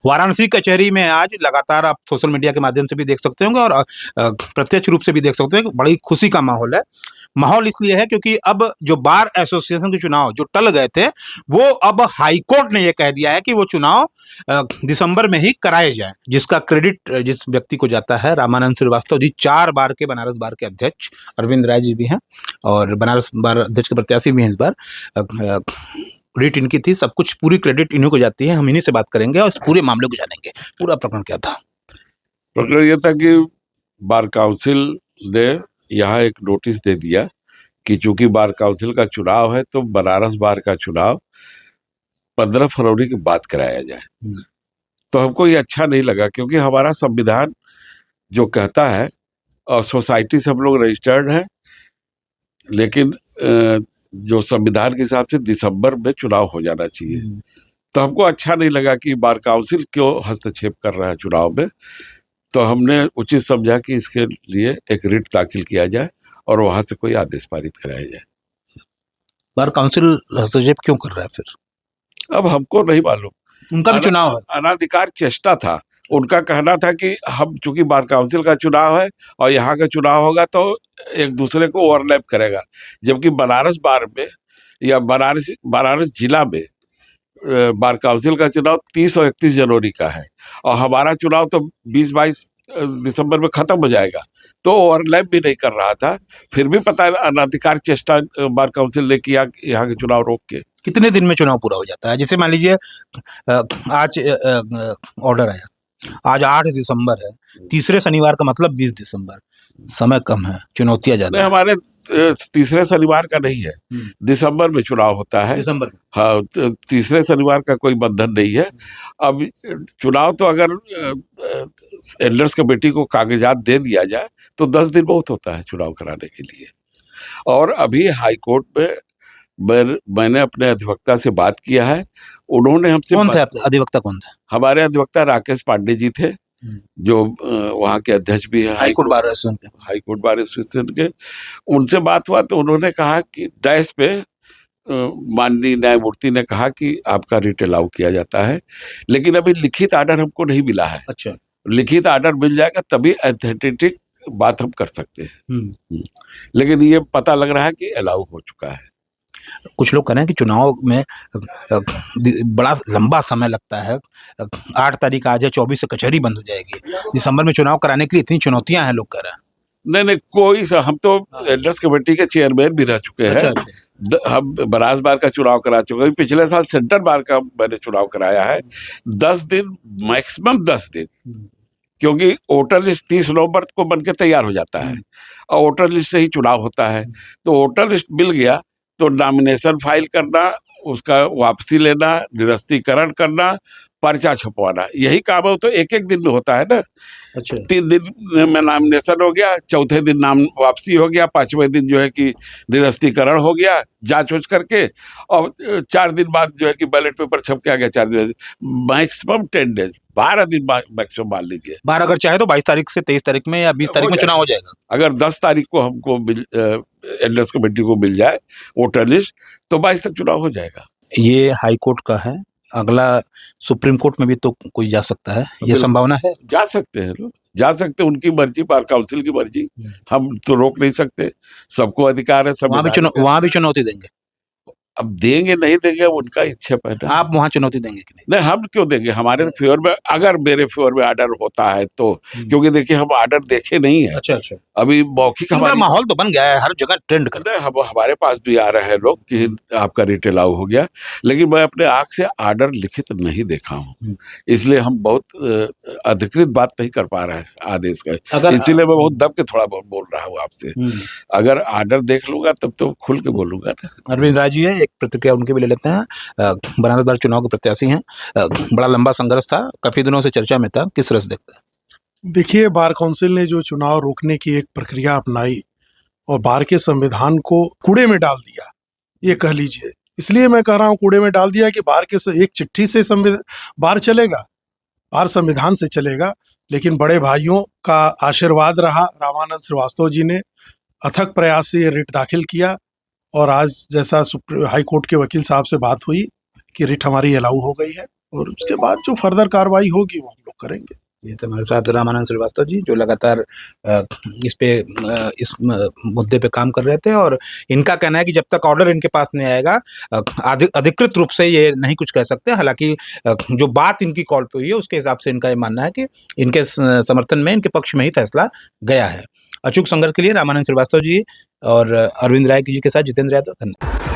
वाराणसी कचहरी में आज लगातार आप सोशल मीडिया के माध्यम से भी देख सकते होंगे और प्रत्यक्ष रूप से भी देख सकते हैं कि बड़ी खुशी का माहौल है। माहौल इसलिए है क्योंकि अब जो बार एसोसिएशन के चुनाव जो टल गए थे, वो अब हाई कोर्ट ने ये कह दिया है कि वो चुनाव दिसंबर में ही कराए जाएँ। जिसका क्रेडिट जिस व्यक्ति को जाता है, रामानंद श्रीवास्तव जी 4 बार के बनारस बार के अध्यक्ष, अरविंद राय जी भी हैं और बनारस बार अध्यक्ष के प्रत्याशी भी हैं इस बार। रिट इनकी थी, सब कुछ पूरी क्रेडिट इन्हीं को जाती है। हम इन्हीं से बात करेंगे और इस पूरे मामले को जानेंगे। पूरा प्रकरण क्या था? प्रकरण ये था कि बार काउंसिल ने यहाँ एक नोटिस दे दिया कि चूंकि बार काउंसिल का चुनाव है तो बनारस बार का चुनाव 15 फरवरी के बाद कराया जाए। तो हमको ये अच्छा नहीं लगा, क्योंकि हमारा संविधान जो कहता है और सोसाइटी से हम लोग रजिस्टर्ड हैं, लेकिन जो संविधान के हिसाब से दिसंबर में चुनाव हो जाना चाहिए। तो हमको अच्छा नहीं लगा कि बार काउंसिल क्यों हस्तक्षेप कर रहा है चुनाव में। तो हमने उचित समझा कि इसके लिए एक रिट दाखिल किया जाए और वहां से कोई आदेश पारित कराया जाए। बार काउंसिल हस्तक्षेप क्यों कर रहा है फिर? अब हमको नहीं मालूम, उनका भी चुनाव है, अनाधिकार चेष्टा था। उनका कहना था कि हम चूंकि बार काउंसिल का चुनाव है और यहाँ का चुनाव होगा तो एक दूसरे को ओवरलैप करेगा, जबकि बनारस बार में या बनारस जिला में बार काउंसिल का चुनाव 30 और 31 जनवरी का है और हमारा चुनाव तो 20-22 दिसंबर में खत्म हो जाएगा। तो ओवरलैप भी नहीं कर रहा था, फिर भी पता है अनाधिकार चेष्टा बार काउंसिल ने किया यहाँ के चुनाव रोक के। कितने दिन में चुनाव पूरा हो जाता है? जैसे मान लीजिए आज ऑर्डर आया, आज 8 दिसंबर है, तीसरे शनिवार का मतलब 20 दिसंबर, समय कम है, चुनौतियां ज्यादा नहीं, हमारे तीसरे शनिवार का नहीं है, दिसंबर में चुनाव होता है। दिसंबर में, हाँ, तीसरे शनिवार का कोई बंधन नहीं है। अब चुनाव तो अगर एल्डर्स कमेटी को कागजात दे दिया जाए तो 10 दिन बहुत होता है चुनाव कराने के लिए। और अभी हाई कोर्ट में मैंने अपने अधिवक्ता से बात किया है, उन्होंने हमसे कौन थे अधिवक्ता? कौन थे? हमारे अधिवक्ता राकेश पांडे जी थे, जो वहाँ के अध्यक्ष भी है हाई कोर्ट बार एसोसिएशन के। उनसे बात हुआ तो उन्होंने कहा कि डैश पे माननीय न्यायमूर्ति ने कहा कि आपका रिट अलाउ किया जाता है, लेकिन अभी लिखित आर्डर हमको नहीं मिला है। अच्छा, लिखित आर्डर मिल जाएगा तभी अथेंटिक बात हम कर सकते हैं। लेकिन ये पता लग रहा है कि अलाउ हो चुका है। कुछ लोग कह रहे हैं कि चुनाव में बड़ा लंबा समय लगता है। 8 तारीख आज है, 24 से कचहरी बंद हो जाएगी। दिसंबर में चुनाव कराने के लिए इतनी चुनौतियां हैं, लोग कह रहे हैं। नहीं, कोई हम तो एल्डर्स कमेटी के चेयरमैन भी रह चुके हैं। अच्छा। हम बनारस बार का चुनाव करा चुके हैं, पिछले साल सेंट्रल बार का मैंने चुनाव कराया है। 10 दिन, मैक्सिमम 10 दिन, क्योंकि वोटर लिस्ट 30 नवंबर को बनके तैयार हो जाता है और वोटर लिस्ट से ही चुनाव होता है। तो वोटर लिस्ट मिल गया तो नॉमिनेशन फाइल करना, उसका वापसी लेना, निरस्तीकरण करना, पर्चा छपवाना, यही काम है। तो एक दिन में होता है ना। अच्छा। 3 दिन में नॉमिनेशन हो गया, चौथे दिन नाम वापसी हो गया, 5वें दिन जो है कि निरस्तीकरण हो गया जांच वोच करके, और 4 दिन बाद जो है कि बैलेट पेपर छप के आ गया। 4 दिन, मैक्सिमम 10 डेज, 12 दिन मैक्सिमम मान लीजिए। 12 अगर चाहे तो 22 तारीख से 23 तारीख में या 20 तारीख में चुनाव हो जाएगा। अगर 10 तारीख को हमको एल्डर्स कमेटी को मिल जाए वोटर लिस्ट तो 22 तक चुनाव हो जाएगा। ये हाई कोर्ट का है, अगला सुप्रीम कोर्ट में भी तो कोई जा सकता है, ये संभावना है? जा सकते हैं लोग, जा सकते हैं, उनकी मर्जी, बार काउंसिल की मर्जी, हम तो रोक नहीं सकते। सबको अधिकार है, सब वहां भी चुनौती देंगे। अब देंगे नहीं देंगे उनका इच्छा पैदा। आप वहां चुनौती देंगे कि नहीं? नहीं, हम क्यों देंगे, हमारे फेवर में, अगर मेरे फेवर में आर्डर होता है तो, क्योंकि देखिए हम आर्डर देखे नहीं है। अच्छा। अभी मौखिक हमारा माहौल तो बन गया है, हर जगह ट्रेंड कर रहे हैं। हमारे पास भी आ रहे हैं लोग कि आपका रिट अलाउ हो गया, लेकिन मैं अपने आंख से आर्डर लिखित नहीं देखा हूँ, इसलिए हम बहुत अधिकृत बात नहीं कर पा रहे हैं आदेश का। इसीलिए मैं बहुत दब के थोड़ा बहुत बोल रहा हूँ आपसे। अगर आर्डर देख लूंगा तब तो खुल के बोलूंगा ना। अरविंद राय जी है, एक प्रतिक्रिया उनके भी ले लेते हैं। बनारस बार चुनाव के प्रत्याशी हैं, बड़ा लंबा संघर्ष था, काफी दिनों से चर्चा में था, किस तरह से देखते हैं? देखिए, बार काउंसिल ने जो चुनाव रोकने की एक प्रक्रिया अपनाई और बार के संविधान को कूड़े में डाल दिया, ये कह लीजिए। इसलिए मैं कह रहा हूँ कूड़े में डाल दिया कि बार के एक चिट्ठी से बार चलेगा, बार संविधान से चलेगा, लेकिन बड़े भाइयों का आशीर्वाद रहा। रामानंद श्रीवास्तव जी ने अथक प्रयास से ये रिट दाखिल किया और आज जैसा हाई कोर्ट के वकील साहब से बात हुई कि रिट हमारी अलाउ हो गई है। और उसके बाद जो फर्दर कार्रवाई होगी वो हम लोग करेंगे। ये तो हमारे साथ रामानंद श्रीवास्तव जी जो लगातार इस मुद्दे पे काम कर रहे थे, और इनका कहना है कि जब तक ऑर्डर इनके पास नहीं आएगा अधिकृत रूप से ये नहीं कुछ कह सकते। हालांकि जो बात इनकी कॉल पे हुई है उसके हिसाब से इनका ये मानना है कि इनके समर्थन में, इनके पक्ष में ही फैसला गया है। अचूक संघर्ष के लिए रामानंद श्रीवास्तव जी और अरविंद राय जी के साथ जितेंद्र यादव, धन्यवाद।